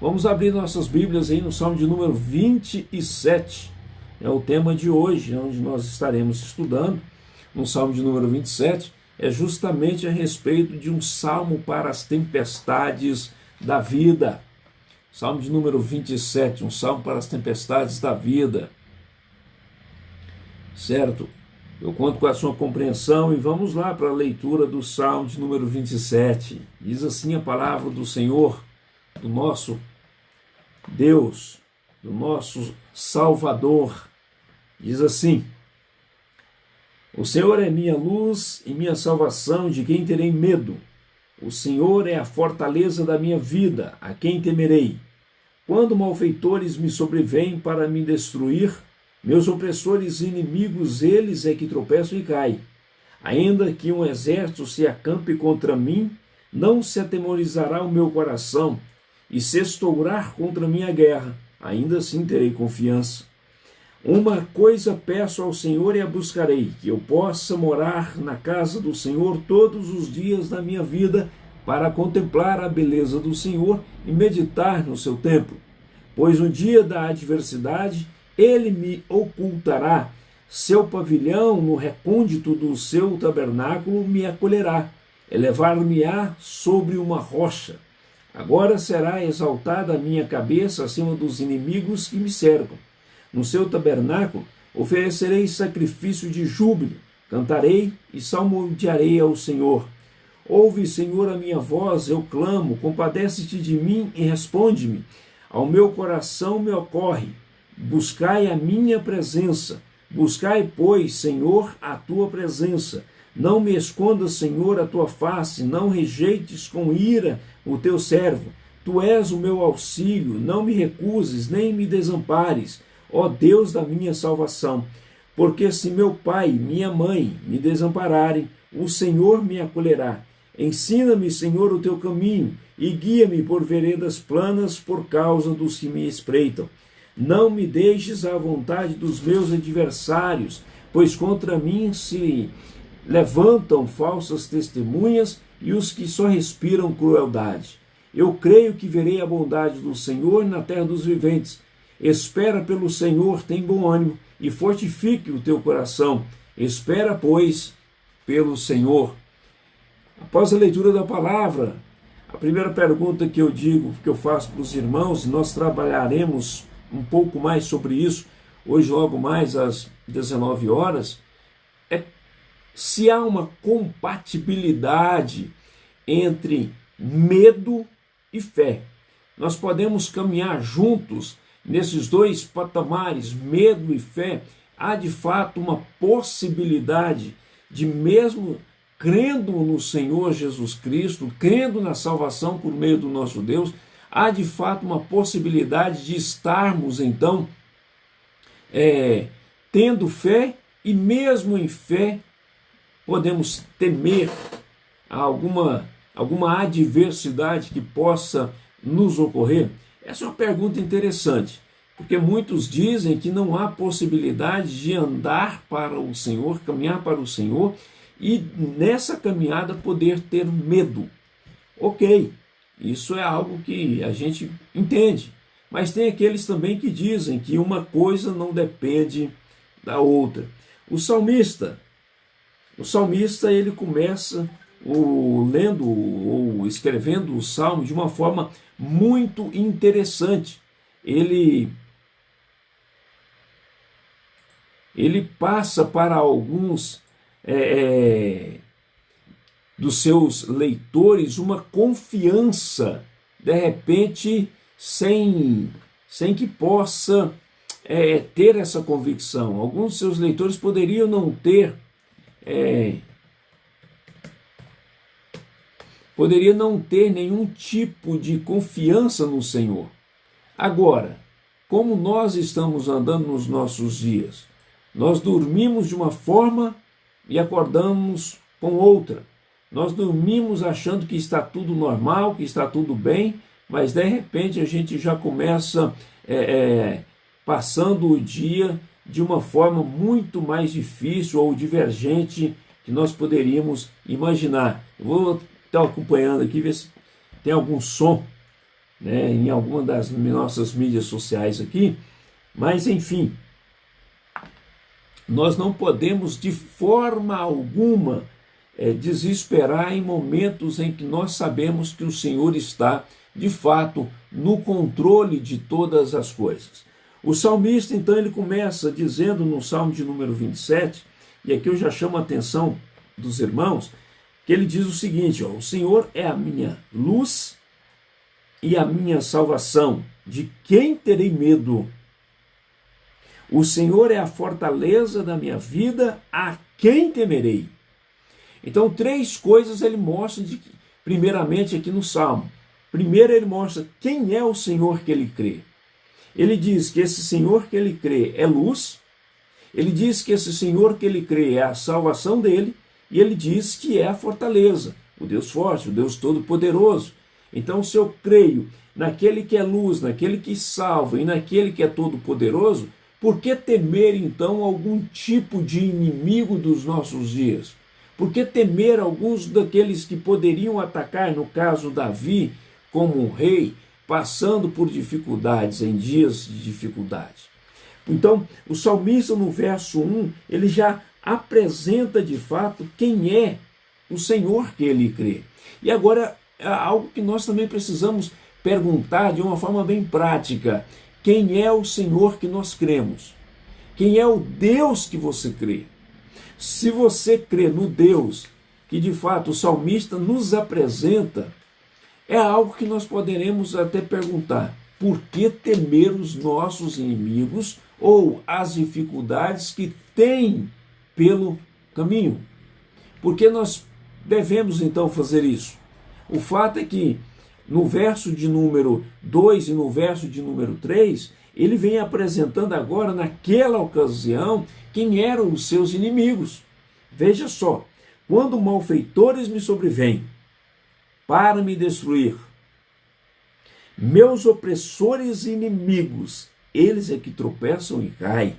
Vamos abrir nossas Bíblias aí no Salmo de número 27. É o tema de hoje, onde nós estaremos estudando. No Salmo de número 27 é justamente a respeito de um salmo para as tempestades da vida. Salmo de número 27, um salmo para as tempestades da vida. Certo? Eu conto com a sua compreensão e vamos lá para a leitura do Salmo de número 27. Diz assim a palavra do Senhor, do nosso Deus, do nosso Salvador. Diz assim: o Senhor é minha luz e minha salvação, de quem terei medo? O Senhor é a fortaleza da minha vida, a quem temerei? Quando malfeitores me sobrevêm para me destruir, meus opressores e inimigos, eles é que tropeçam e caem. Ainda que um exército se acampe contra mim, não se atemorizará o meu coração, e se estourar contra minha guerra, ainda assim terei confiança. Uma coisa peço ao Senhor e a buscarei, que eu possa morar na casa do Senhor todos os dias da minha vida, para contemplar a beleza do Senhor e meditar no seu templo. Pois no dia da adversidade ele me ocultará, seu pavilhão no recôndito do seu tabernáculo me acolherá, elevar-me-á sobre uma rocha. Agora será exaltada a minha cabeça acima dos inimigos que me cercam. No seu tabernáculo oferecerei sacrifício de júbilo, cantarei e salmodiarei ao Senhor. Ouve, Senhor, a minha voz, eu clamo, compadece-te de mim e responde-me. Ao meu coração me ocorre, buscai a minha presença. Buscai, pois, Senhor, a tua presença. Não me escondas, Senhor, a tua face, não rejeites com ira o teu servo. Tu és o meu auxílio, não me recuses, nem me desampares, ó Deus da minha salvação. Porque se meu pai e minha mãe me desampararem, o Senhor me acolherá. Ensina-me, Senhor, o teu caminho, e guia-me por veredas planas por causa dos que me espreitam. Não me deixes à vontade dos meus adversários, pois contra mim se levantam falsas testemunhas e os que só respiram crueldade. Eu creio que verei a bondade do Senhor na terra dos viventes. Espera pelo Senhor, tem bom ânimo, e fortifique o teu coração. Espera, pois, pelo Senhor. Após a leitura da palavra, a primeira pergunta que eu faço para os irmãos, e nós trabalharemos um pouco mais sobre isso, hoje logo mais às 19 horas, é se há uma compatibilidade entre medo e fé. Nós podemos caminhar juntos nesses dois patamares, medo e fé. Há de fato uma possibilidade de, mesmo crendo no Senhor Jesus Cristo, crendo na salvação por meio do nosso Deus, há de fato uma possibilidade de estarmos então tendo fé, e mesmo em fé podemos temer alguma adversidade que possa nos ocorrer. Essa é uma pergunta interessante, porque muitos dizem que não há possibilidade de andar para o Senhor, caminhar para o Senhor, e nessa caminhada poder ter medo. Ok, isso é algo que a gente entende, mas tem aqueles também que dizem que uma coisa não depende da outra. O salmista ele começa lendo ou escrevendo o salmo de uma forma muito interessante. Ele passa para alguns dos seus leitores uma confiança, de repente, sem que possa ter essa convicção. Alguns de seus leitores poderiam não ter nenhum tipo de confiança no Senhor. Agora, como nós estamos andando nos nossos dias? Nós dormimos de uma forma e acordamos com outra. Nós dormimos achando que está tudo normal, que está tudo bem, mas de repente a gente já começa passando o dia de uma forma muito mais difícil ou divergente que nós poderíamos imaginar. Eu vou estar acompanhando aqui, ver se tem algum som né, em alguma das nossas mídias sociais aqui, mas enfim, nós não podemos de forma alguma desesperar em momentos em que nós sabemos que o Senhor está, de fato, no controle de todas as coisas. O salmista, então, ele começa dizendo no Salmo de número 27, e aqui eu já chamo a atenção dos irmãos, que ele diz o seguinte, ó, o Senhor é a minha luz e a minha salvação, de quem terei medo? O Senhor é a fortaleza da minha vida, a quem temerei? Então, três coisas ele mostra, primeiramente aqui no Salmo. Primeiro, ele mostra quem é o Senhor que ele crê. Ele diz que esse Senhor que ele crê é luz, ele diz que esse Senhor que ele crê é a salvação dele, e ele diz que é a fortaleza, o Deus forte, o Deus todo-poderoso. Então, se eu creio naquele que é luz, naquele que salva e naquele que é todo-poderoso, por que temer, então, algum tipo de inimigo dos nossos dias? Por que temer alguns daqueles que poderiam atacar, no caso Davi, como um rei, passando por dificuldades, em dias de dificuldade? Então, o salmista, no verso 1, ele já apresenta de fato quem é o Senhor que ele crê. E agora, é algo que nós também precisamos perguntar de uma forma bem prática: quem é o Senhor que nós cremos? Quem é o Deus que você crê? Se você crê no Deus que de fato o salmista nos apresenta, é algo que nós poderemos até perguntar: por que temer os nossos inimigos ou as dificuldades que tem pelo caminho? Por que nós devemos então fazer isso? O fato é que no verso de número 2 e no verso de número 3, ele vem apresentando agora, naquela ocasião, quem eram os seus inimigos. Veja só, quando malfeitores me sobrevêm para me destruir, meus opressores e inimigos, eles é que tropeçam e caem.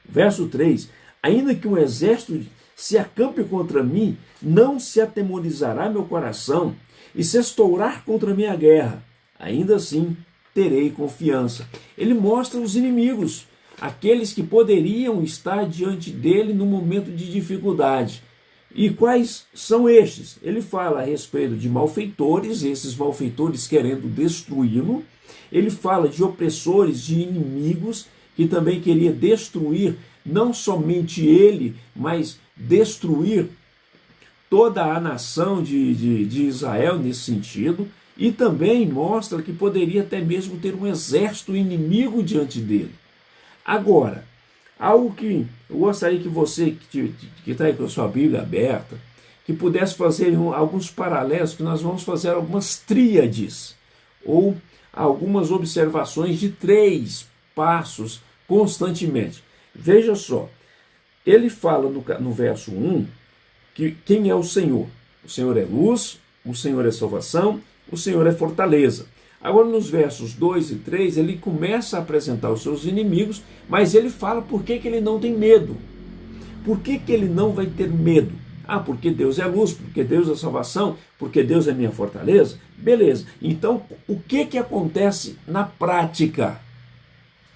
Verso 3, ainda que um exército se acampe contra mim, não se atemorizará meu coração, e se estourar contra a minha guerra, ainda assim terei confiança. Ele mostra os inimigos, aqueles que poderiam estar diante dele no momento de dificuldade. E quais são estes? Ele fala a respeito de malfeitores, esses malfeitores querendo destruí-lo. Ele fala de opressores, de inimigos, que também queria destruir não somente ele, mas destruir toda a nação de Israel nesse sentido. E também mostra que poderia até mesmo ter um exército inimigo diante dele. Agora, algo que eu gostaria que você, que está aí com a sua Bíblia aberta, que pudesse fazer alguns paralelos, que nós vamos fazer algumas tríades, ou algumas observações de 3 passos constantemente. Veja só, ele fala no verso 1, que quem é o Senhor? O Senhor é luz, o Senhor é salvação, o Senhor é fortaleza. Agora, nos versos 2 e 3, ele começa a apresentar os seus inimigos, mas ele fala por que ele não tem medo. Por que ele não vai ter medo? Ah, porque Deus é luz, porque Deus é salvação, porque Deus é minha fortaleza? Beleza. Então, o que acontece na prática?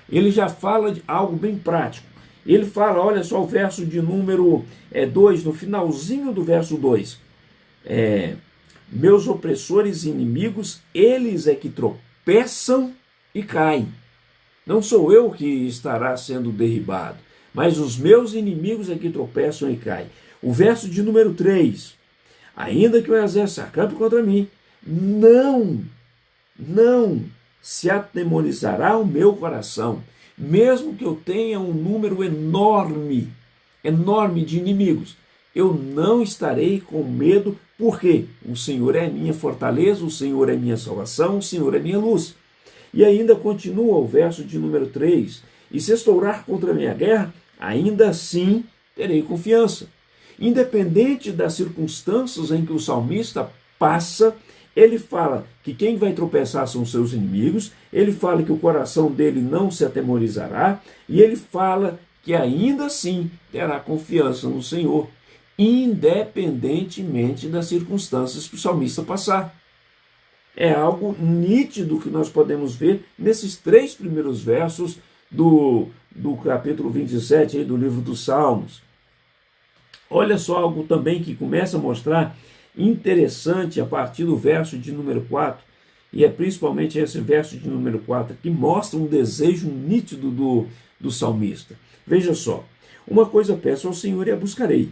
Ele já fala de algo bem prático. Ele fala, olha só o verso de número 2, no finalzinho do verso 2. Meus opressores e inimigos, eles é que tropeçam e caem. Não sou eu que estará sendo derribado, mas os meus inimigos é que tropeçam e caem. O verso de número 3. Ainda que o exército se acampe contra mim, não se atemorizará o meu coração, mesmo que eu tenha um número enorme de inimigos. Eu não estarei com medo, porque o Senhor é minha fortaleza, o Senhor é minha salvação, o Senhor é minha luz. E ainda continua o verso de número 3. E se estourar contra a minha guerra, ainda assim terei confiança. Independente das circunstâncias em que o salmista passa, ele fala que quem vai tropeçar são seus inimigos, ele fala que o coração dele não se atemorizará, e ele fala que ainda assim terá confiança no Senhor, independentemente das circunstâncias que o salmista passar. É algo nítido que nós podemos ver nesses 3 primeiros versos do capítulo 27 aí do livro dos Salmos. Olha só algo também que começa a mostrar interessante a partir do verso de número 4, e é principalmente esse verso de número 4 que mostra um desejo nítido do salmista. Veja só, uma coisa peço ao Senhor e a buscarei,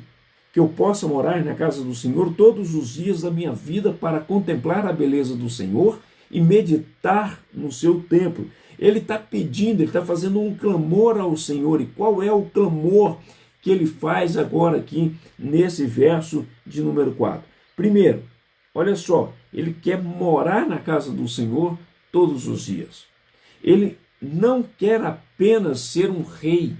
que eu possa morar na casa do Senhor todos os dias da minha vida para contemplar a beleza do Senhor e meditar no seu templo. Ele está pedindo, ele está fazendo um clamor ao Senhor. E qual é o clamor que ele faz agora aqui nesse verso de número 4? Primeiro, olha só, ele quer morar na casa do Senhor todos os dias. Ele não quer apenas ser um rei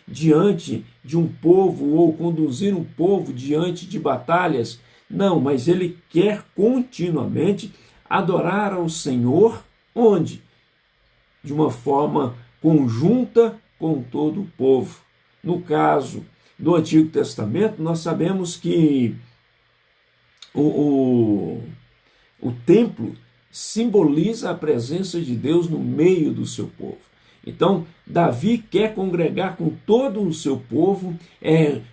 diante de um povo ou conduzir um povo diante de batalhas. Não, mas ele quer continuamente adorar ao Senhor, onde? De uma forma conjunta com todo o povo. No caso do Antigo Testamento, nós sabemos que o templo simboliza a presença de Deus no meio do seu povo. Então, Davi quer congregar com todo o seu povo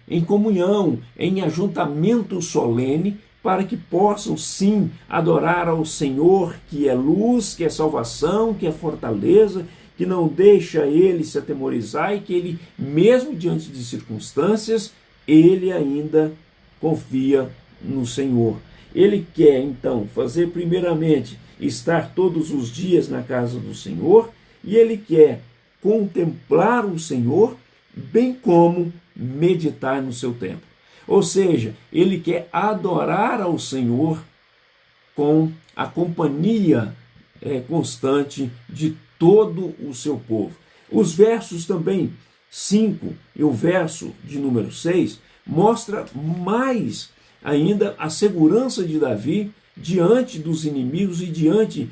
em comunhão, em ajuntamento solene, para que possam sim adorar ao Senhor, que é luz, que é salvação, que é fortaleza, que não deixa ele se atemorizar e que ele, mesmo diante de circunstâncias, ele ainda confia no Senhor. Ele quer, então, fazer primeiramente estar todos os dias na casa do Senhor, e ele quer contemplar o Senhor, bem como meditar no seu templo. Ou seja, ele quer adorar ao Senhor com a companhia constante de todo o seu povo. Os versos também 5 e o verso de número 6 mostra mais ainda a segurança de Davi diante dos inimigos e diante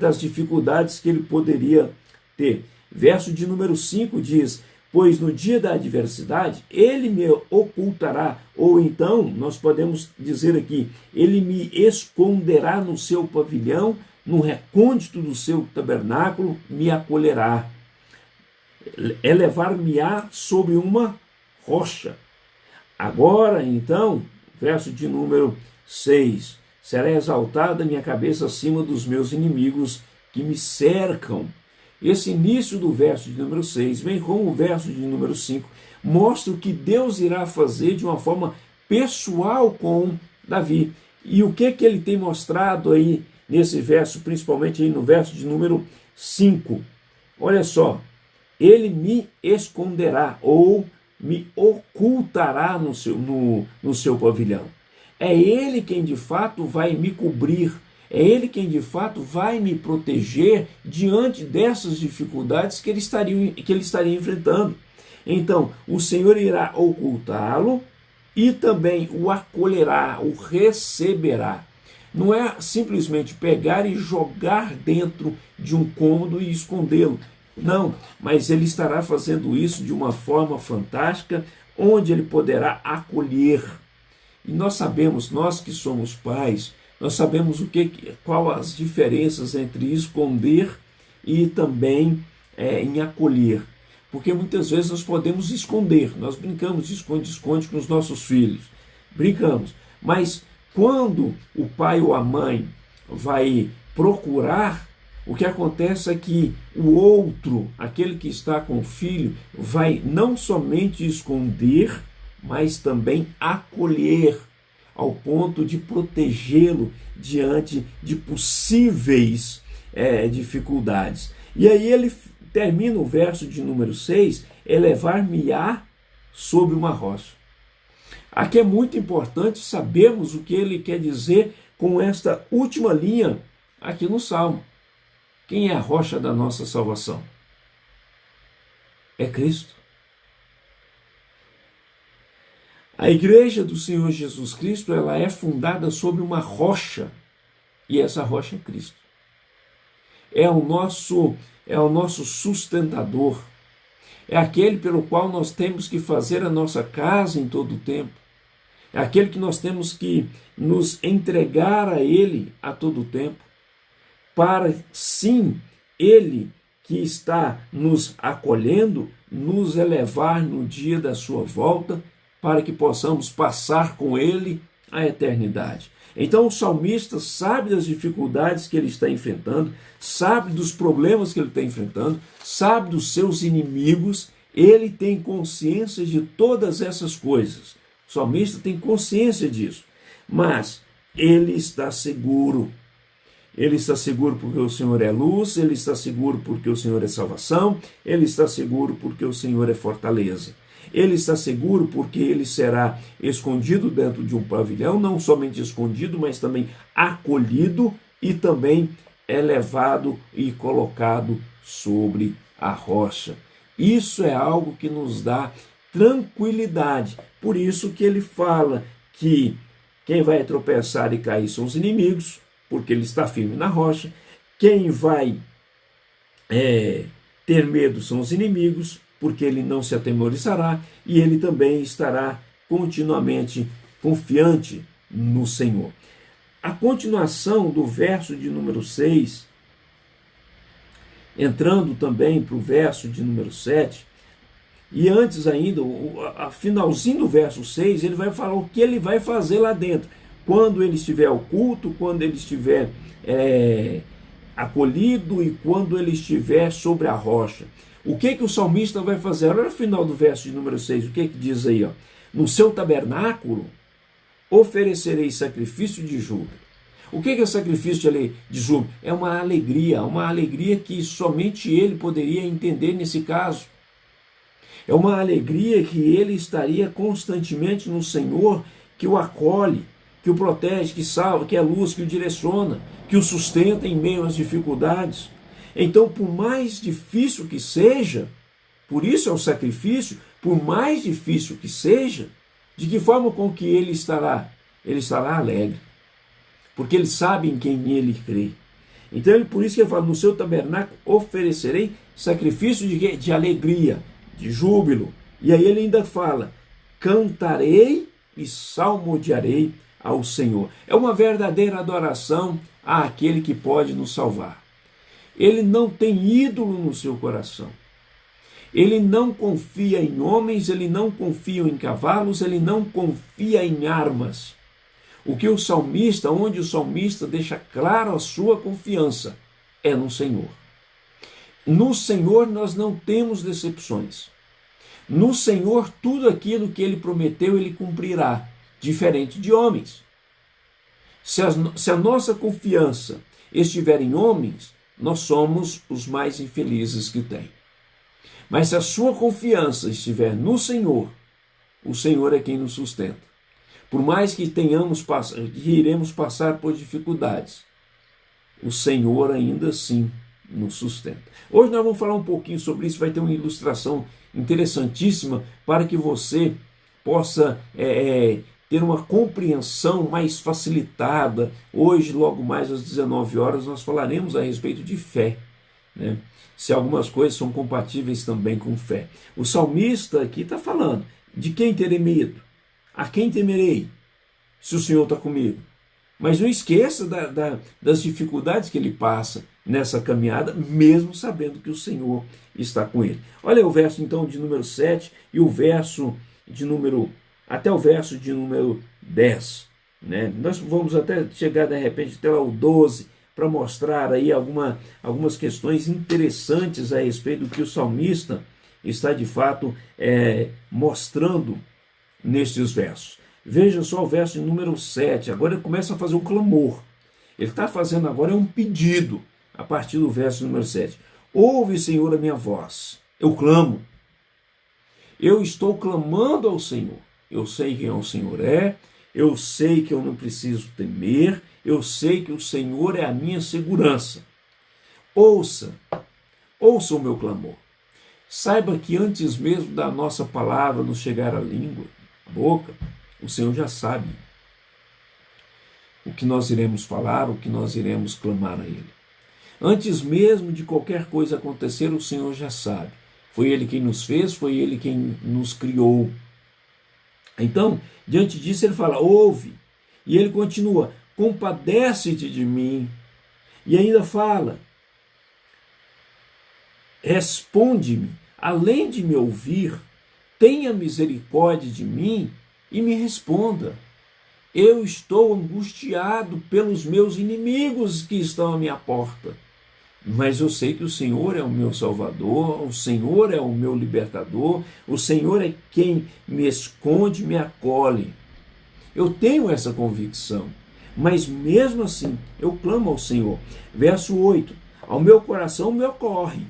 das dificuldades que ele poderia ter. Verso de número 5 diz: pois no dia da adversidade ele me ocultará, ou então nós podemos dizer aqui, ele me esconderá no seu pavilhão, no recôndito do seu tabernáculo me acolherá, elevar-me-á sobre uma rocha. Agora então, verso de número 6, será exaltada minha cabeça acima dos meus inimigos que me cercam. Esse início do verso de número 6, bem como o verso de número 5, mostra o que Deus irá fazer de uma forma pessoal com Davi. E o que ele tem mostrado aí nesse verso, principalmente aí no verso de número 5? Olha só, ele me esconderá ou me ocultará no seu pavilhão. É ele quem de fato vai me cobrir. É ele quem de fato vai me proteger diante dessas dificuldades que ele estaria enfrentando. Então, o Senhor irá ocultá-lo e também o acolherá, o receberá. Não é simplesmente pegar e jogar dentro de um cômodo e escondê-lo. Não, mas ele estará fazendo isso de uma forma fantástica, onde ele poderá acolher. E nós sabemos, nós que somos pais, nós sabemos qual as diferenças entre esconder e também em acolher. Porque muitas vezes nós podemos esconder, nós brincamos de esconde-esconde com os nossos filhos, brincamos. Mas quando o pai ou a mãe vai procurar, o que acontece é que o outro, aquele que está com o filho, vai não somente esconder, mas também acolher, ao ponto de protegê-lo diante de possíveis dificuldades. E aí ele termina o verso de número 6, elevar-me-á sobre uma rocha. Aqui é muito importante sabermos o que ele quer dizer com esta última linha aqui no Salmo. Quem é a rocha da nossa salvação? É Cristo. A igreja do Senhor Jesus Cristo, ela é fundada sobre uma rocha, e essa rocha é Cristo. É o nosso sustentador. É aquele pelo qual nós temos que fazer a nossa casa em todo o tempo. é aquele que nós temos que nos entregar a Ele a todo tempo, para sim Ele que está nos acolhendo, nos elevar no dia da sua volta, para que possamos passar com Ele a eternidade. Então o salmista sabe das dificuldades que ele está enfrentando, sabe dos problemas que ele está enfrentando, sabe dos seus inimigos, ele tem consciência de todas essas coisas. O salmista tem consciência disso, mas ele está seguro. Ele está seguro porque o Senhor é luz, ele está seguro porque o Senhor é salvação, ele está seguro porque o Senhor é fortaleza. Ele está seguro porque ele será escondido dentro de um pavilhão, não somente escondido, mas também acolhido e também elevado e colocado sobre a rocha. Isso é algo que nos dá tranquilidade. Por isso que ele fala que quem vai tropeçar e cair são os inimigos, porque ele está firme na rocha. Quem vai ter medo são os inimigos, porque ele não se atemorizará, e ele também estará continuamente confiante no Senhor. A continuação do verso de número 6, entrando também para o verso de número 7, e antes ainda, a finalzinho do verso 6, ele vai falar o que ele vai fazer lá dentro, quando ele estiver oculto, quando ele estiver acolhido e quando ele estiver sobre a rocha. O que o salmista vai fazer? Olha no final do verso de número 6, o que diz aí? Ó? No seu tabernáculo oferecerei sacrifício de júbilo. O que é sacrifício de júbilo? É uma alegria que somente ele poderia entender nesse caso. É uma alegria que ele estaria constantemente no Senhor, que o acolhe, que o protege, que salva, que é luz, que o direciona, que o sustenta em meio às dificuldades. Então, por mais difícil que seja, por isso é o sacrifício, por mais difícil que seja, de que forma com que ele estará? Ele estará alegre, porque ele sabe em quem ele crê. Então, por isso que ele fala, no seu tabernáculo oferecerei sacrifício de alegria, de júbilo. E aí ele ainda fala, cantarei e salmodiarei ao Senhor. É uma verdadeira adoração àquele que pode nos salvar. Ele não tem ídolo no seu coração. Ele não confia em homens, ele não confia em cavalos, ele não confia em armas. Onde o salmista deixa claro a sua confiança, é no Senhor. No Senhor nós não temos decepções. No Senhor tudo aquilo que ele prometeu, ele cumprirá, diferente de homens. Se a nossa confiança estiver em homens, nós somos os mais infelizes que tem. Mas se a sua confiança estiver no Senhor, o Senhor é quem nos sustenta. Por mais que iremos passar por dificuldades, o Senhor ainda assim nos sustenta. Hoje nós vamos falar um pouquinho sobre isso, vai ter uma ilustração interessantíssima para que você possa ter uma compreensão mais facilitada. Hoje, logo mais às 19 horas, nós falaremos a respeito de fé, né? Se algumas coisas são compatíveis também com fé. O salmista aqui está falando, de quem terei medo? A quem temerei? Se o Senhor está comigo. Mas não esqueça das dificuldades que ele passa nessa caminhada, mesmo sabendo que o Senhor está com ele. Olha o verso então de número 7 e o verso de número até o verso de número 10. Né? Nós vamos até chegar, de repente, até lá o 12, para mostrar aí algumas questões interessantes a respeito do que o salmista está, de fato, mostrando nestes versos. Veja só o verso de número 7. Agora ele começa a fazer um clamor. Ele está fazendo agora um pedido, a partir do verso número 7. Ouve, Senhor, a minha voz. Eu clamo. Eu estou clamando ao Senhor. Eu sei quem o Senhor é, eu sei que eu não preciso temer, eu sei que o Senhor é a minha segurança. Ouça o meu clamor. Saiba que antes mesmo da nossa palavra nos chegar à língua, à boca, o Senhor já sabe o que nós iremos falar, o que nós iremos clamar a Ele. Antes mesmo de qualquer coisa acontecer, o Senhor já sabe. Foi Ele quem nos fez, foi Ele quem nos criou. Então, diante disso, ele fala, ouve. E ele continua, compadece-te de mim. E ainda fala, responde-me, além de me ouvir, tenha misericórdia de mim e me responda. Eu estou angustiado pelos meus inimigos que estão à minha porta. Mas eu sei que o Senhor é o meu Salvador, o Senhor é o meu libertador, o Senhor é quem me esconde, me acolhe. Eu tenho essa convicção, mas mesmo assim eu clamo ao Senhor. Verso 8, ao meu coração me ocorre.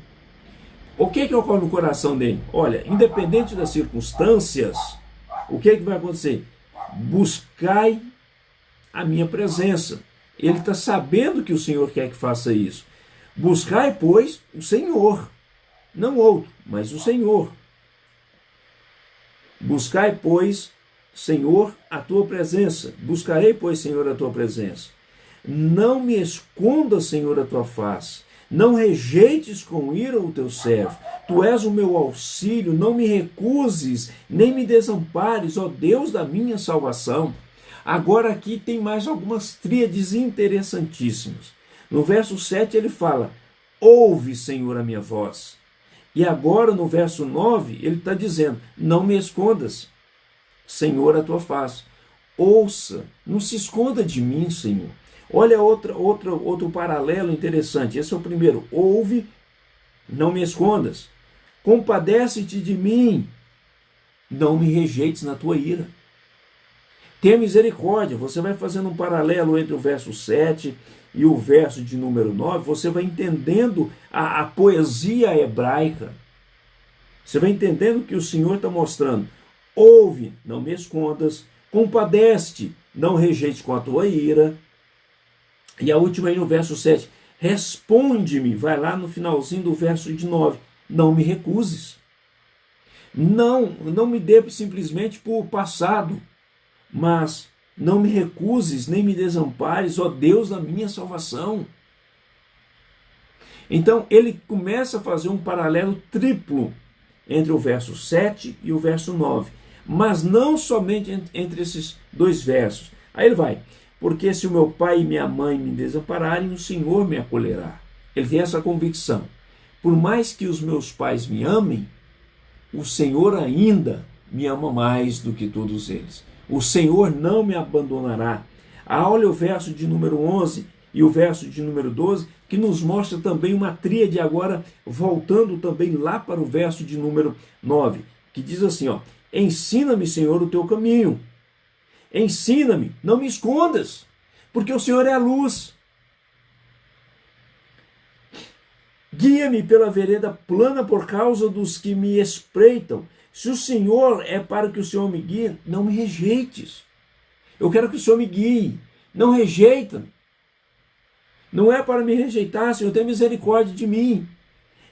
O que ocorre no coração dele? Olha, independente das circunstâncias, o que vai acontecer? Buscai a minha presença. Ele está sabendo que o Senhor quer que faça isso. Buscai, pois, o Senhor, não outro, mas o Senhor. Buscai, pois, Senhor, a tua presença. Buscarei, pois, Senhor, a tua presença. Não me esconda, Senhor, a tua face. Não rejeites com ira o teu servo. Tu és o meu auxílio, não me recuses, nem me desampares, ó Deus da minha salvação. Agora aqui tem mais algumas tríades interessantíssimas. No verso 7 ele fala, ouve, Senhor, a minha voz. E agora no verso 9 ele está dizendo, não me escondas, Senhor, a tua face. Ouça, não se esconda de mim, Senhor. Olha outro paralelo interessante. Esse é o primeiro. Ouve, não me escondas. Compadece-te de mim. Não me rejeites na tua ira. Tenha misericórdia. Você vai fazendo um paralelo entre o verso 7 e o verso de número 9. Você vai entendendo a poesia hebraica. Você vai entendendo que o Senhor está mostrando. Ouve, não me escondas. Compadece-te, não rejeites com a tua ira. E a última aí no verso 7, responde-me, vai lá no finalzinho do verso de 9, não me recuses. Não me dê simplesmente por passado, mas não me recuses, nem me desampares, ó Deus da minha salvação. Então ele começa a fazer um paralelo triplo entre o verso 7 e o verso 9, mas não somente entre esses dois versos. Aí ele vai, porque se o meu pai e minha mãe me desampararem, o Senhor me acolherá. Ele tem essa convicção. Por mais que os meus pais me amem, o Senhor ainda me ama mais do que todos eles. O Senhor não me abandonará. Olha o verso de número 11 e o verso de número 12, que nos mostra também uma tríade agora, voltando também lá para o verso de número 9, que diz assim, ó, ensina-me, Senhor, o teu caminho. Ensina-me, não me escondas, porque o Senhor é a luz. Guia-me pela vereda plana por causa dos que me espreitam. Se o Senhor é para que o Senhor me guie, não me rejeites. Eu quero que o Senhor me guie, não rejeita. Não é para me rejeitar, Senhor, tenha misericórdia de mim.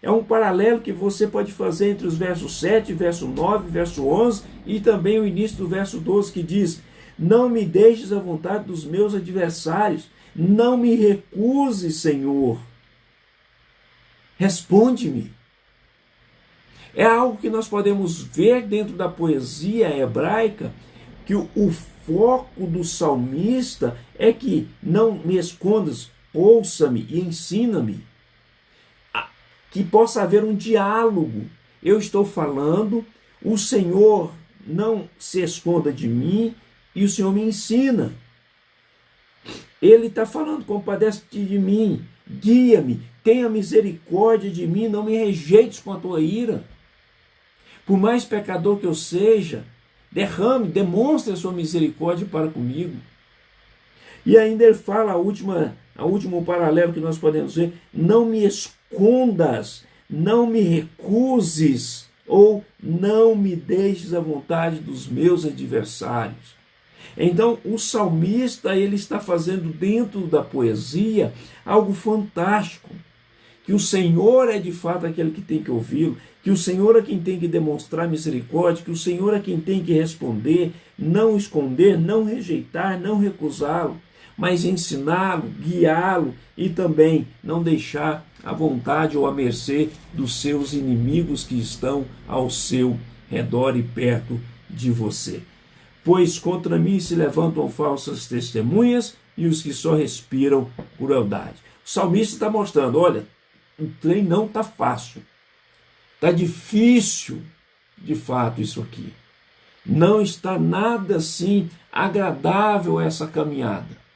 É um paralelo que você pode fazer entre os versos 7, verso 9, verso 11 e também o início do verso 12 que diz, não me deixes à vontade dos meus adversários, não me recuses, Senhor. Responde-me. É algo que nós podemos ver dentro da poesia hebraica, que o foco do salmista é que não me escondas, ouça-me e ensina-me. Que possa haver um diálogo. Eu estou falando, o Senhor não se esconda de mim, e o Senhor me ensina. Ele está falando, compadece-te de mim, guia-me, tenha misericórdia de mim, não me rejeites com a tua ira. Por mais pecador que eu seja, demonstre a sua misericórdia para comigo. E ainda ele fala, a último paralelo que nós podemos ver, não me escondas, não me recuses, ou não me deixes à vontade dos meus adversários. Então, o salmista ele está fazendo dentro da poesia algo fantástico, que o Senhor é de fato aquele que tem que ouvi-lo, que o Senhor é quem tem que demonstrar misericórdia, que o Senhor é quem tem que responder, não esconder, não rejeitar, não recusá-lo, mas ensiná-lo, guiá-lo e também não deixar à vontade ou à mercê dos seus inimigos que estão ao seu redor e perto de você. pois contra mim se levantam falsas testemunhas e os que só respiram crueldade. O salmista está mostrando, olha, o trem não está fácil, está difícil, de fato, isso aqui. Não está nada assim agradável essa caminhada.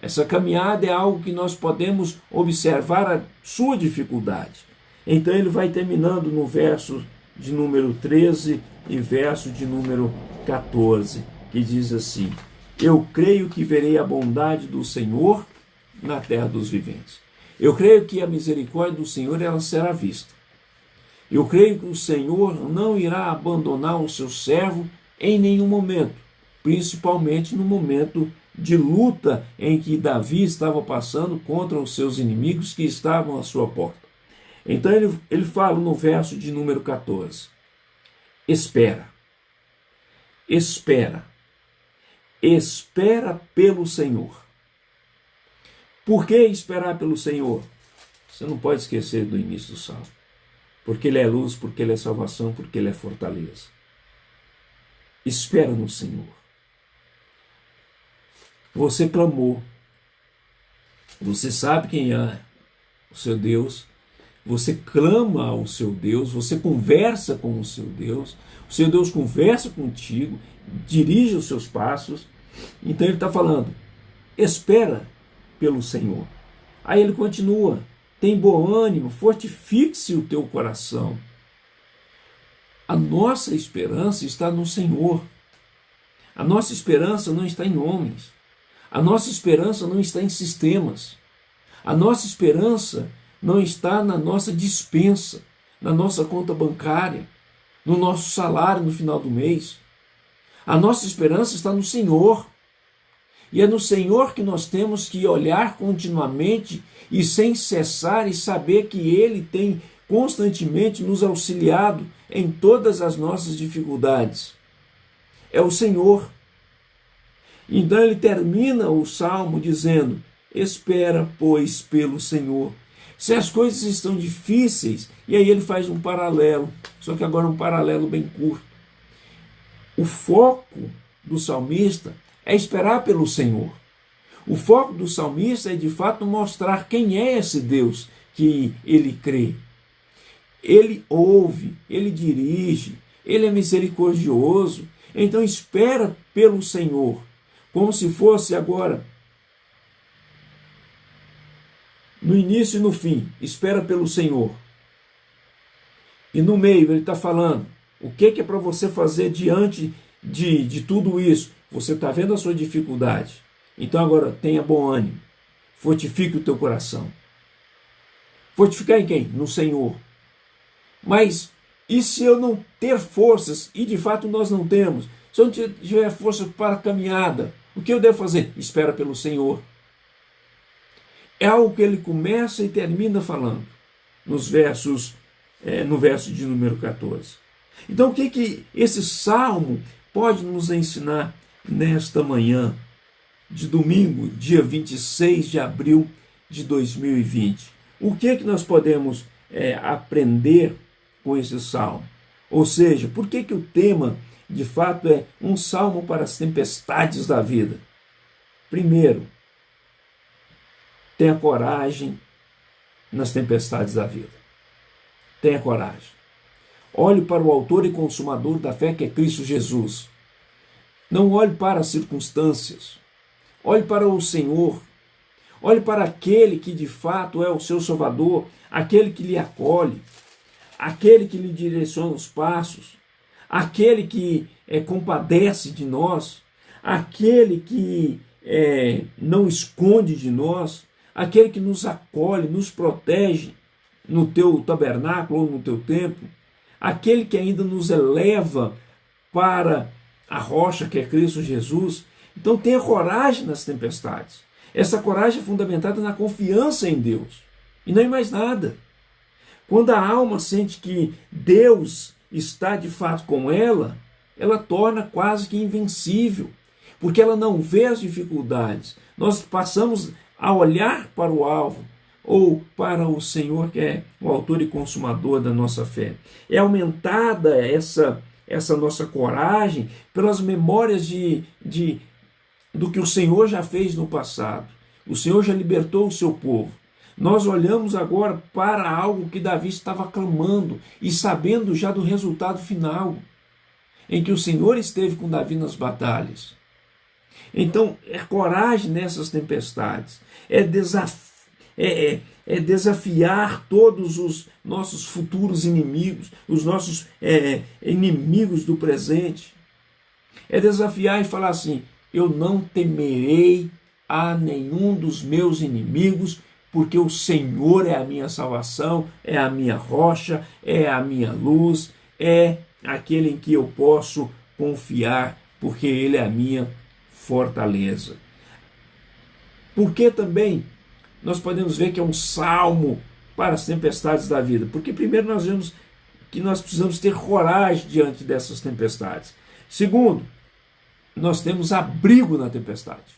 Essa caminhada é algo que nós podemos observar a sua dificuldade. Então ele vai terminando no verso de número 13 e verso de número 14, que diz assim: eu creio que verei a bondade do Senhor na terra dos viventes. Eu creio que a misericórdia do Senhor ela será vista. Eu creio que o Senhor não irá abandonar o seu servo em nenhum momento, principalmente no momento de luta em que Davi estava passando contra os seus inimigos que estavam à sua porta. Então ele fala no verso de número 14: espera, espera, espera pelo Senhor. Por que esperar pelo Senhor? Você não pode esquecer do início do salmo. Porque Ele é luz, porque Ele é salvação, porque Ele é fortaleza. Espera no Senhor. Você clamou. Você sabe quem é o seu Deus. Você clama ao seu Deus. Você conversa com o seu Deus. O seu Deus conversa contigo. Dirige os seus passos. Então Ele está falando: espera pelo Senhor. Aí Ele continua: tem bom ânimo, fortifique-se o teu coração. A nossa esperança está no Senhor. A nossa esperança não está em homens. A nossa esperança não está em sistemas. A nossa esperança não está na nossa despensa, na nossa conta bancária, no nosso salário no final do mês. A nossa esperança está no Senhor. E é no Senhor que nós temos que olhar continuamente e sem cessar e saber que Ele tem constantemente nos auxiliado em todas as nossas dificuldades. É o Senhor. Então ele termina o salmo dizendo: espera, pois, pelo Senhor. Se as coisas estão difíceis, e aí ele faz um paralelo, só que agora um paralelo bem curto. O foco do salmista é esperar pelo Senhor. O foco do salmista é de fato mostrar quem é esse Deus que ele crê. Ele ouve, ele dirige, ele é misericordioso. Então espera pelo Senhor, como se fosse agora no início e no fim. Espera pelo Senhor. E no meio ele está falando o que é para você fazer diante de tudo isso. Você está vendo a sua dificuldade. Então agora tenha bom ânimo. Fortifique o teu coração. Fortificar em quem? No Senhor. Mas e se eu não ter forças? E de fato nós não temos. Se eu não tiver força para a caminhada, o que eu devo fazer? Espera pelo Senhor. É algo que ele começa e termina falando no verso de número 14. Então o que esse salmo pode nos ensinar nesta manhã de domingo, dia 26 de abril de 2020. O que nós podemos aprender com esse salmo? Ou seja, por que o tema, de fato, é um salmo para as tempestades da vida? Primeiro, tenha coragem nas tempestades da vida. Tenha coragem. Olhe para o autor e consumador da fé, que é Cristo Jesus. Não olhe para as circunstâncias. Olhe para o Senhor. Olhe para aquele que de fato é o seu Salvador, aquele que lhe acolhe, aquele que lhe direciona os passos, aquele que compadece de nós, aquele que não esconde de nós, aquele que nos acolhe, nos protege no teu tabernáculo ou no teu templo, aquele que ainda nos eleva para a rocha que é Cristo Jesus. Então tenha coragem nas tempestades. Essa coragem é fundamentada na confiança em Deus e não em mais nada. Quando a alma sente que Deus está de fato com ela, ela torna quase que invencível, porque ela não vê as dificuldades. Nós passamos a olhar para o alvo, ou para o Senhor, que é o autor e consumador da nossa fé. É aumentada essa essa nossa coragem pelas memórias do que o Senhor já fez no passado. O Senhor já libertou o seu povo. Nós olhamos agora para algo que Davi estava clamando e sabendo já do resultado final, em que o Senhor esteve com Davi nas batalhas. Então, é coragem nessas tempestades, é desafiar todos os nossos futuros inimigos, os nossos inimigos do presente. É desafiar e falar assim: eu não temerei a nenhum dos meus inimigos, porque o Senhor é a minha salvação, é a minha rocha, é a minha luz, é aquele em que eu posso confiar, porque Ele é a minha fortaleza. Porque também nós podemos ver que é um salmo para as tempestades da vida? Porque primeiro nós vemos que nós precisamos ter coragem diante dessas tempestades. Segundo, nós temos abrigo na tempestade.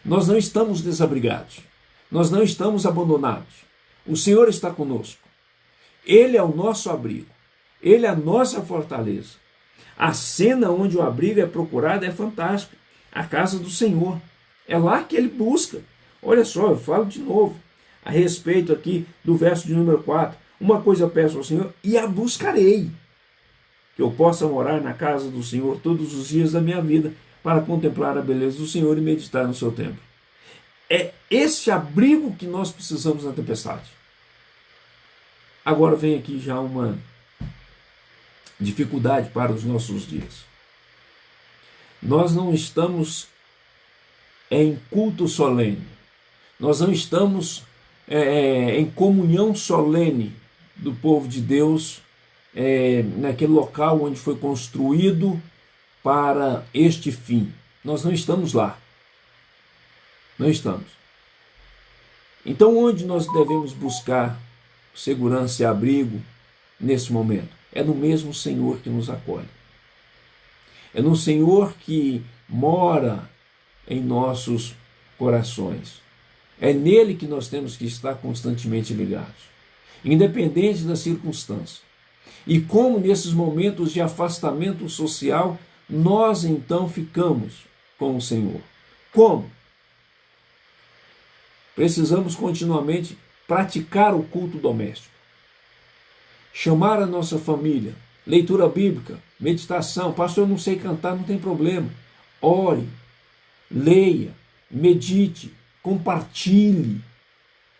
Nós não estamos desabrigados. Nós não estamos abandonados. O Senhor está conosco. Ele é o nosso abrigo. Ele é a nossa fortaleza. A cena onde o abrigo é procurado é fantástica. A casa do Senhor. É lá que ele busca. Olha só, eu falo de novo a respeito aqui do verso de número 4. Uma coisa eu peço ao Senhor e a buscarei, que eu possa morar na casa do Senhor todos os dias da minha vida, para contemplar a beleza do Senhor e meditar no seu templo. É esse abrigo que nós precisamos na tempestade. Agora vem aqui já uma dificuldade para os nossos dias. Nós não estamos em culto solene. Nós não estamos em comunhão solene do povo de Deus, naquele local onde foi construído para este fim. Nós não estamos lá. Não estamos. Então, onde nós devemos buscar segurança e abrigo nesse momento? É no mesmo Senhor que nos acolhe. É no Senhor que mora em nossos corações. É nele que nós temos que estar constantemente ligados, independente da circunstância. E como nesses momentos de afastamento social, nós então ficamos com o Senhor. Como? Precisamos continuamente praticar o culto doméstico. Chamar a nossa família, leitura bíblica, meditação. Pastor, eu não sei cantar, não tem problema. Ore, leia, medite, compartilhe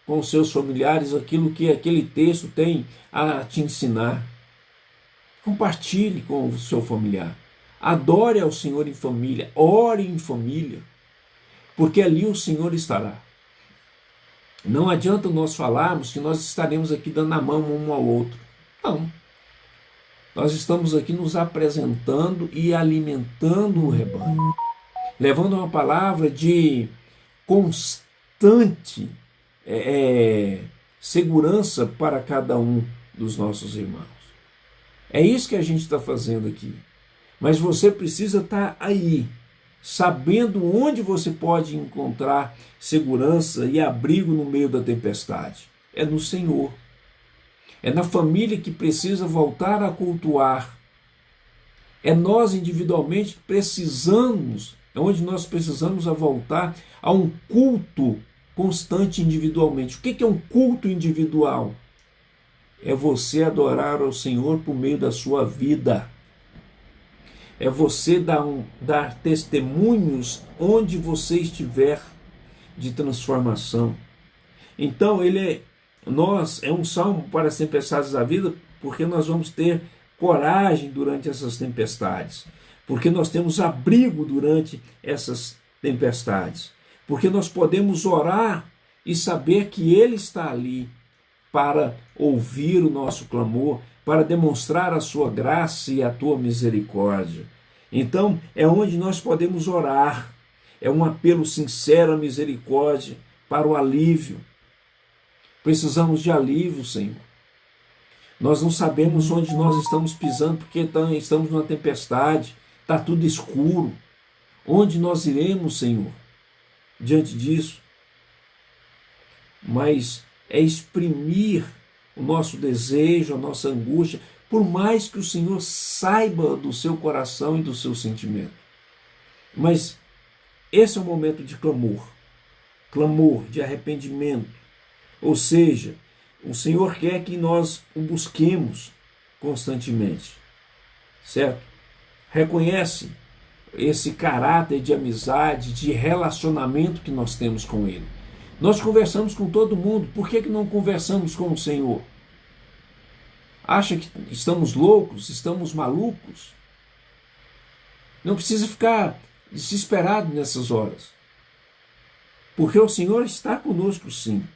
com os seus familiares aquilo que aquele texto tem a te ensinar. Compartilhe com o seu familiar. Adore ao Senhor em família, ore em família, porque ali o Senhor estará. Não adianta nós falarmos que nós estaremos aqui dando a mão um ao outro. Não. Nós estamos aqui nos apresentando e alimentando o rebanho, levando uma palavra de constante segurança para cada um dos nossos irmãos. É isso que a gente está fazendo aqui. Mas você precisa estar aí, sabendo onde você pode encontrar segurança e abrigo no meio da tempestade. É no Senhor. É na família que precisa voltar a cultuar. É nós individualmente que precisamos, é onde nós precisamos voltar a um culto constante individualmente. O que é um culto individual? É você adorar ao Senhor por meio da sua vida. É você dar testemunhos onde você estiver de transformação. Então, é um salmo para as tempestades da vida, porque nós vamos ter coragem durante essas tempestades, porque nós temos abrigo durante essas tempestades, porque nós podemos orar e saber que Ele está ali para ouvir o nosso clamor, para demonstrar a sua graça e a tua misericórdia. Então, é onde nós podemos orar. É um apelo sincero à misericórdia, para o alívio. Precisamos de alívio, Senhor. Nós não sabemos onde nós estamos pisando, porque estamos numa tempestade, está tudo escuro. Onde nós iremos, Senhor, diante disso? Mas é exprimir o nosso desejo, a nossa angústia, por mais que o Senhor saiba do seu coração e do seu sentimento. Mas esse é um momento de clamor, de arrependimento. Ou seja, o Senhor quer que nós o busquemos constantemente, certo? Reconhece esse caráter de amizade, de relacionamento que nós temos com Ele. Nós conversamos com todo mundo, por que não conversamos com o Senhor? Acha que estamos loucos, estamos malucos? Não precisa ficar desesperado nessas horas, porque o Senhor está conosco sim.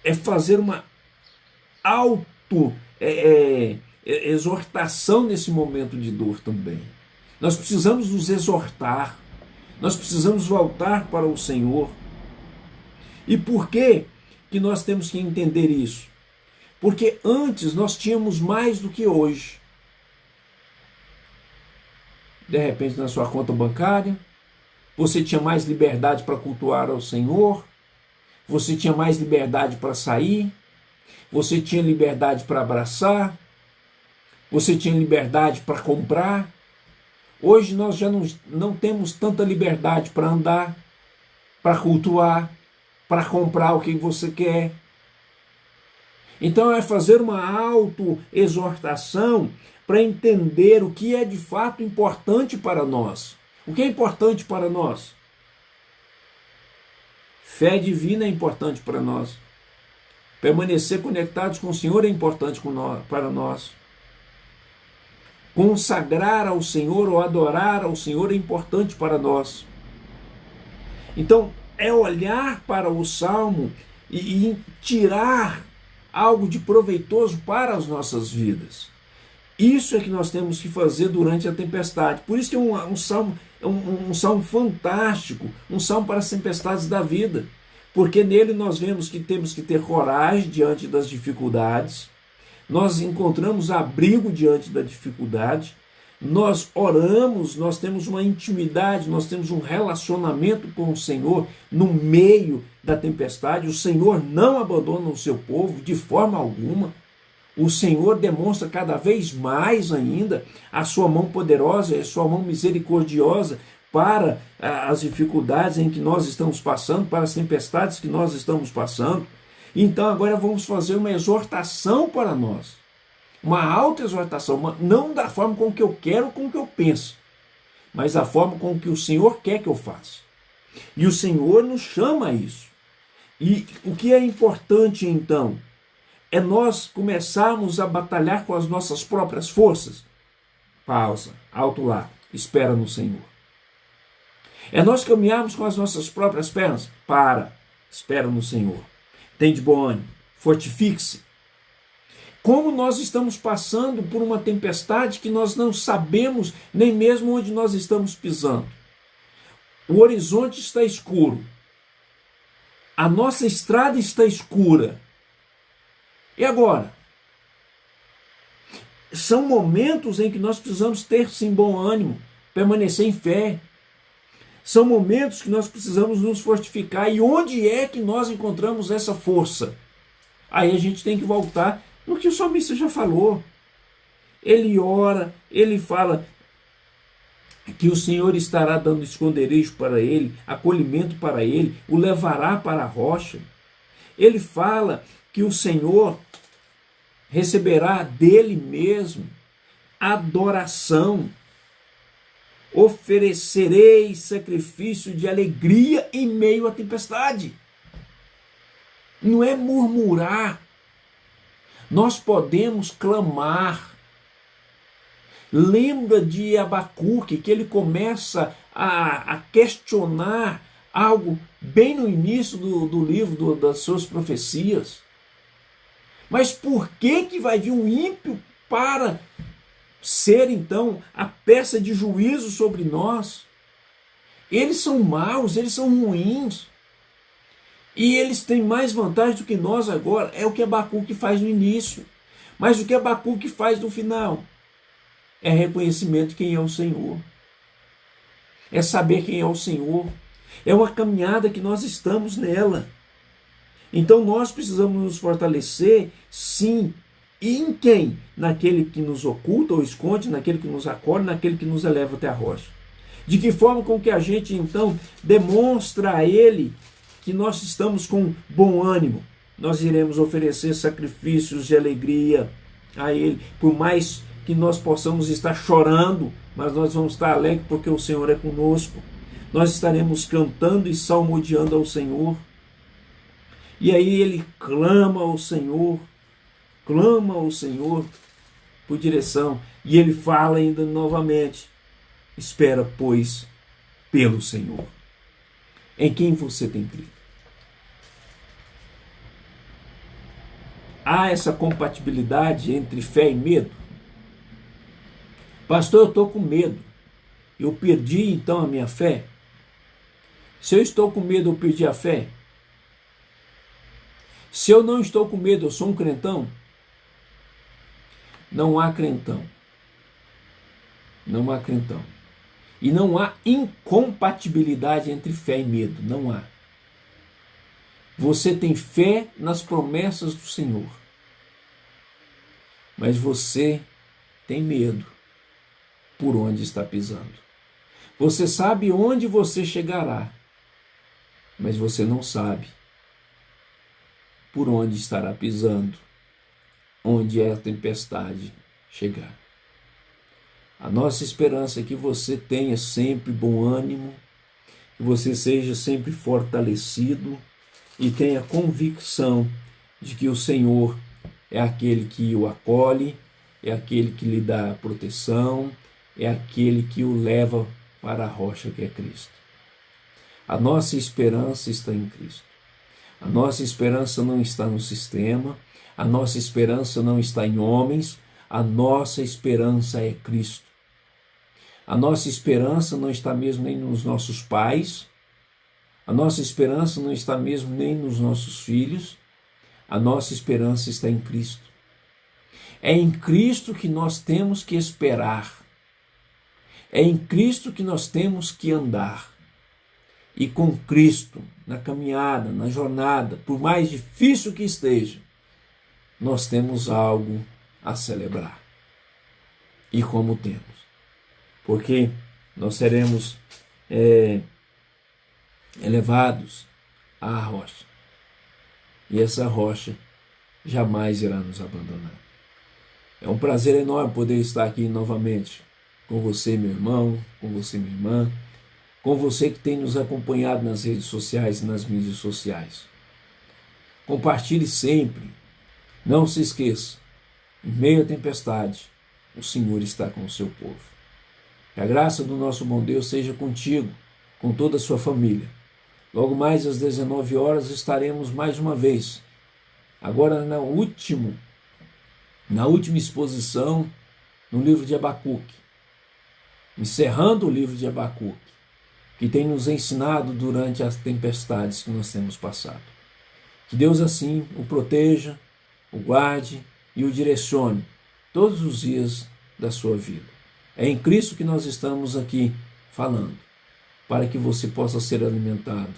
É fazer uma exortação nesse momento de dor também. Nós precisamos nos exortar, nós precisamos voltar para o Senhor. E por que nós temos que entender isso? Porque antes nós tínhamos mais do que hoje. De repente, na sua conta bancária, você tinha mais liberdade para cultuar ao Senhor, você tinha mais liberdade para sair, você tinha liberdade para abraçar, você tinha liberdade para comprar. Hoje nós já não temos tanta liberdade para andar, para cultuar, para comprar o que você quer. Então é fazer uma autoexortação para entender o que é de fato importante para nós. O que é importante para nós? Fé divina é importante para nós. Permanecer conectados com o Senhor é importante para nós. Consagrar ao Senhor ou adorar ao Senhor é importante para nós. Então, é olhar para o Salmo e tirar algo de proveitoso para as nossas vidas. Isso é que nós temos que fazer durante a tempestade. Por isso que é um salmo fantástico, um salmo para as tempestades da vida. Porque nele nós vemos que temos que ter coragem diante das dificuldades, nós encontramos abrigo diante da dificuldade, nós oramos, nós temos uma intimidade, nós temos um relacionamento com o Senhor no meio da tempestade. O Senhor não abandona o seu povo de forma alguma. O Senhor demonstra cada vez mais ainda a sua mão poderosa, a sua mão misericordiosa para as dificuldades em que nós estamos passando, para as tempestades que nós estamos passando. Então agora vamos fazer uma exortação para nós, uma autoexortação, não da forma com que eu quero, com que eu penso, mas da forma com que o Senhor quer que eu faça. E o Senhor nos chama a isso. E o que é importante então é nós começarmos a batalhar com as nossas próprias forças. Pausa, alto lá, espera no Senhor. É nós caminharmos com as nossas próprias pernas? Espera no Senhor. Tem de bom ânimo, fortifique-se. Como nós estamos passando por uma tempestade que nós não sabemos nem mesmo onde nós estamos pisando. O horizonte está escuro. A nossa estrada está escura. E agora? São momentos em que nós precisamos ter sim bom ânimo, permanecer em fé. São momentos que nós precisamos nos fortificar. E onde é que nós encontramos essa força? Aí a gente tem que voltar no que o salmista já falou. Ele ora, ele fala que o Senhor estará dando esconderijo para ele, acolhimento para ele, o levará para a rocha. Ele fala que o Senhor receberá dele mesmo adoração. Oferecerei sacrifício de alegria em meio à tempestade. Não é murmurar. Nós podemos clamar. Lembra de Abacuque, que ele começa a questionar algo bem no início do livro das suas profecias. Mas por que vai vir um ímpio para ser então a peça de juízo sobre nós? Eles são maus, eles são ruins. E eles têm mais vantagem do que nós agora. É o que Abacuque faz no início. Mas o que Abacuque faz no final? É reconhecimento de quem é o Senhor. É saber quem é o Senhor. É uma caminhada que nós estamos nela. Então nós precisamos nos fortalecer, sim, E em quem? Naquele que nos oculta ou esconde, naquele que nos acolhe, naquele que nos eleva até a rocha. De que forma com que a gente, então, demonstra a Ele que nós estamos com bom ânimo? Nós iremos oferecer sacrifícios de alegria a Ele, por mais que nós possamos estar chorando, mas nós vamos estar alegres porque o Senhor é conosco. Nós estaremos cantando e salmodiando ao Senhor. E aí ele clama ao Senhor por direção. E ele fala ainda novamente: espera, pois, pelo Senhor. Em quem você tem crido? Há essa compatibilidade entre fé e medo? Pastor, eu estou com medo. Eu perdi então a minha fé? Se eu estou com medo, eu perdi a fé? Se eu não estou com medo, eu sou um crentão? Não há crentão. Não há crentão. E não há incompatibilidade entre fé e medo. Não há. Você tem fé nas promessas do Senhor. Mas você tem medo por onde está pisando. Você sabe onde você chegará, mas você não sabe por onde estará pisando, onde a tempestade chegar. A nossa esperança é que você tenha sempre bom ânimo, que você seja sempre fortalecido e tenha convicção de que o Senhor é aquele que o acolhe, é aquele que lhe dá proteção, é aquele que o leva para a rocha que é Cristo. A nossa esperança está em Cristo. A nossa esperança não está no sistema, a nossa esperança não está em homens, a nossa esperança é Cristo. A nossa esperança não está mesmo nem nos nossos pais, a nossa esperança não está mesmo nem nos nossos filhos, a nossa esperança está em Cristo. É em Cristo que nós temos que esperar, é em Cristo que nós temos que andar. E com Cristo, na caminhada, na jornada, por mais difícil que esteja, nós temos algo a celebrar. E como temos? Porque nós seremos elevados à rocha. E essa rocha jamais irá nos abandonar. É um prazer enorme poder estar aqui novamente com você, meu irmão, com você, minha irmã, com você que tem nos acompanhado nas redes sociais e nas mídias sociais. Compartilhe sempre. Não se esqueça, em meio à tempestade, o Senhor está com o seu povo. Que a graça do nosso bom Deus seja contigo, com toda a sua família. Logo mais às 19 horas estaremos mais uma vez, agora na última exposição no livro de Abacuque, encerrando o livro de Abacuque, que tem nos ensinado durante as tempestades que nós temos passado. Que Deus assim o proteja, o guarde e o direcione todos os dias da sua vida. É em Cristo que nós estamos aqui falando, para que você possa ser alimentado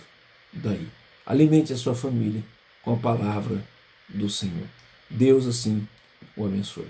daí. Alimente a sua família com a palavra do Senhor. Deus assim o abençoe.